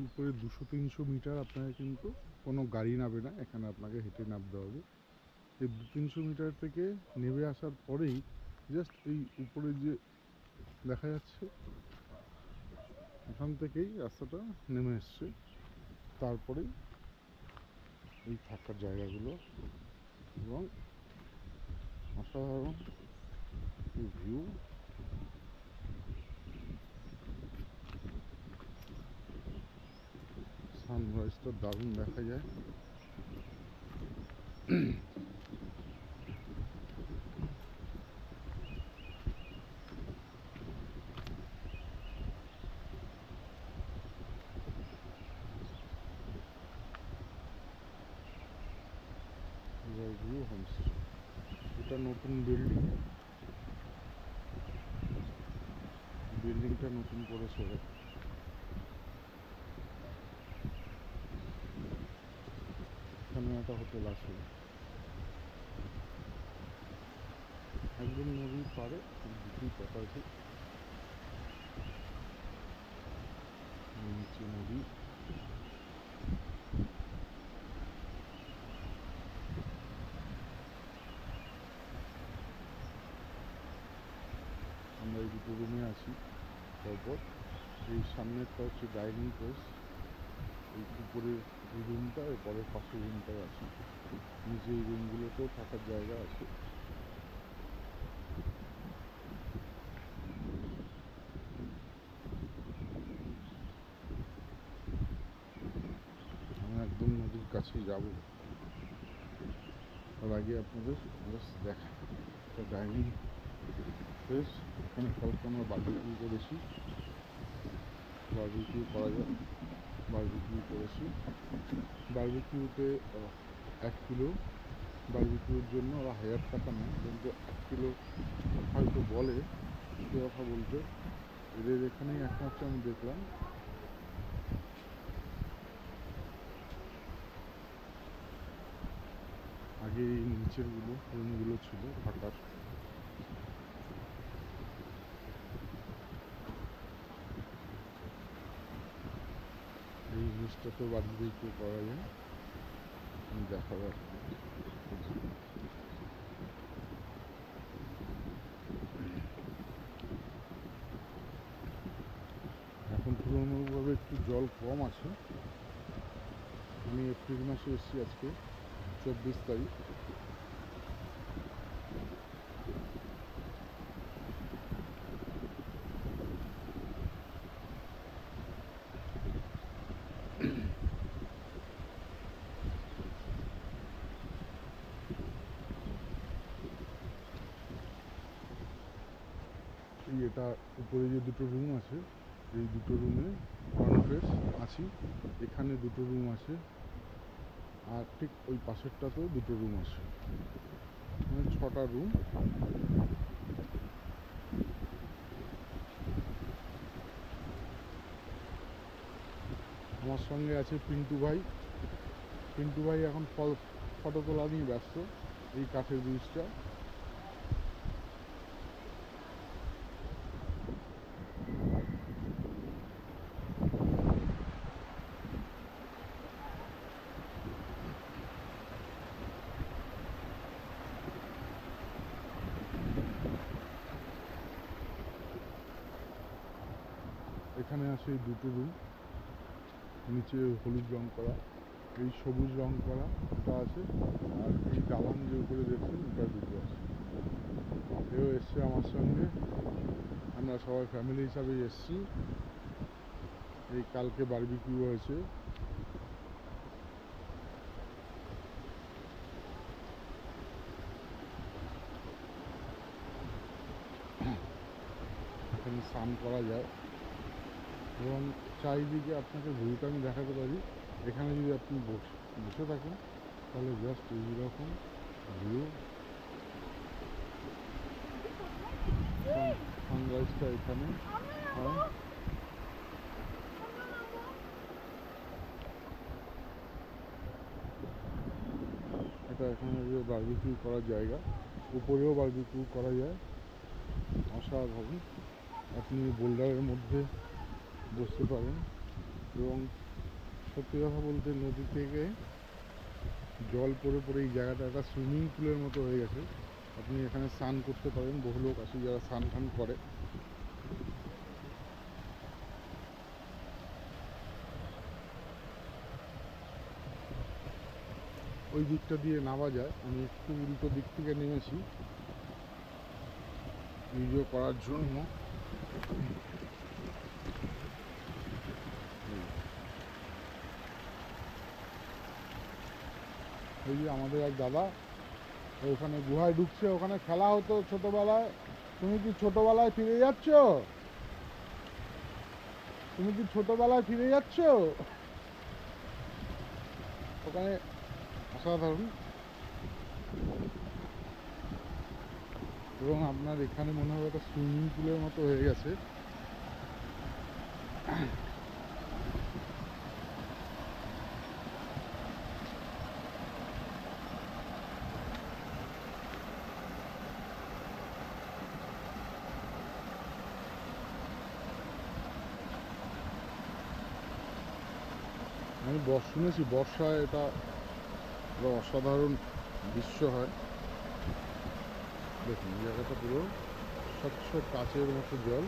উপরে 200-300 মিটার আপনাকে কিন্তু কোনো গাড়ি নামবে না, এখানে আপনাকে হেঁটে নামতে হবে। এই 200-300 মিটার থেকে নেমে আসার পরেই জাস্ট এই উপরে যে দেখা যাচ্ছে এখান থেকেই রাস্তাটা নেমে এসছে। তারপরেই এই থাকার জায়গাগুলো এবং অসাধারণ ভিউ। সানরাইজটা দারুণ দেখা যায়। ভিউ হোমস্টে, এটা নতুন বিল্ডিংটা নতুন করেছে। এখানে একটা হোটেল আছে একদম নদীর পাড়ে, দুটি প্রপার্টি, নিচে নদী। আমরা এই দুটো রুমে আছি। তারপর এই সামনেরটা হচ্ছে ডাইনিং প্লেস, এই উপরে এই রুমটা, এরপরের পাশের রুমটাই আছে। নিচে এই রুমগুলোতেও থাকার জায়গা আছে। আমি একদম নদীর কাছেই যাব, তার আগে আপনাদের জাস্ট দেখা একটা ডাইনিং প্লেস। এখানে কালকে আমরা বারবিকিউ করেছি, বারবিকিউ করা যায়, বারবিকিউ করেছি। বারবিকিউতে 1 কিলো বারবিকিউর জন্য ওরা 1000 টাকা নেয়, কিন্তু 1 কিলো হয়তো বলে, সে কথা বলতে এদের এখানেই একমাত্র আমি দেখলাম। আগে এই নিচের রুমগুলো ছিল থাকার। এই জিনিসটাতেও বারবিকিউ করা যায়, আমি দেখাবো। এখন তুলনামূলকভাবে একটু জল কম আছে। আমি এপ্রিল মাসে এসেছি, আজকে 24 তারিখ। এটা উপরে যে দুটো রুম আছে, এই দুটো রুমে কনফ্রেস আছি। এখানে দুটো রুম আছে, আর ঠিক ওই পাশেরটাতেও দুটো রুম আছে, মানে 6টা রুম। আমার সঙ্গে আছে পিন্টু ভাই। পিন্টু ভাই এখন ফটো তোলা নিয়ে ব্যস্ত। এই কাঠের ব্রিজটা, এখানে আছে এই দুটো রুম, নিচে হলুদ রং করা, এই সবুজ রং করা এটা আছে, আর এই দালান যে উপরে দেখছেন এটা দুটো আছে। এও এসছে আমার সঙ্গে, আমরা সবাই ফ্যামিলি হিসাবেই এসছি। এই কালকে বারবিকিউ হয়েছে। এখানে স্নান করা যায় এবং চারিদিকে আপনাকে ভিউটা আমি দেখাতে পারি। এখানে যদি আপনি বসে থাকেন তাহলে জাস্ট এইরকম ভিউ। সানরাইজটা এখানে হয়। এটা এখানে যে বারবিকিউ করার জায়গা, উপরেও বারবিকিউ করা যায়, অসাধারণ। আপনি বোল্ডারের মধ্যে বসতে পারেন এবং সত্যি কথা বলতে নদী থেকে জল পড়ে পড়ে এই জায়গাটা একটা সুইমিং পুলের মতো হয়ে গেছে। আপনি এখানে স্নান করতে পারেন, বহু লোক আসে যারা স্নান টান করে। ওই দিকটা দিয়ে নামা যায়, আমি একটু উল্টো দিক থেকে নেমেছি ভিডিও করার জন্য। এই যে আমাদের এক দাদা ওখানে গুহায় ঢুকছে, ওখানে খেলা হতো ছোটবেলায়। তুমি কি ছোটবেলায় ফিরে যাচ্ছ? তুমি কি ছোটবেলায় ফিরে যাচ্ছ? ওখানে অসাধারণ। এবং আপনার এখানে মনে হয় একটা সুইমিং পুলের মতো হয়ে গেছে। আমি শুনেছি বর্ষায় এটা পুরো অসাধারণ দৃশ্য হয়। দেখুন এই জায়গাটা পুরো স্বচ্ছ কাচের মতো জল।